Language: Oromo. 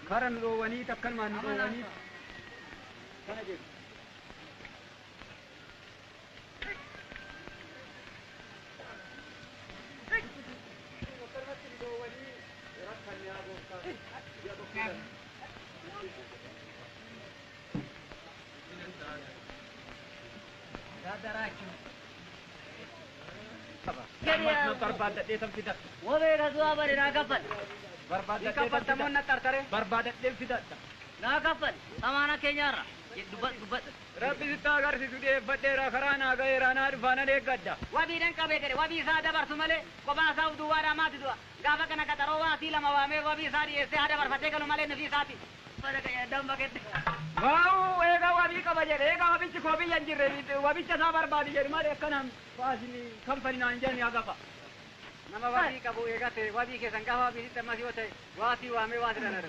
karan roowanii takkanumaan roowanii kana jedhu. Barbaaddadhee tan fidadha. Wabeera du'a bari naa kaffal. Barbaaddadhee fidadha. Naa kaffal. Samaana keenyaarra. Dubbadhu. Rabbi sitti agarsiisu deeffadheera karaa naa ga'eera naa dhufaana eeggadha. Wabiidhaan qabee gade wabii isaa dabarsu malee kophaa isaa duwwaadhaa maati du'a. Gaafa kana qaxaroo waatii lama waamee wabii isaa dhiyeessee haa dabarfatee galu malee nufi isaati. Waaw eegaa wabii qaba jedhe eegaa wabichi koo biyya hin jirre wabicha isaa barbaadi jedhu malee akkanaan faasini kanfani naan jedhani hagafa. Nama wabii qabu eegate wabii keessan gaafa wabii sitti ammas yoo ta'e waatii waamee waati dhala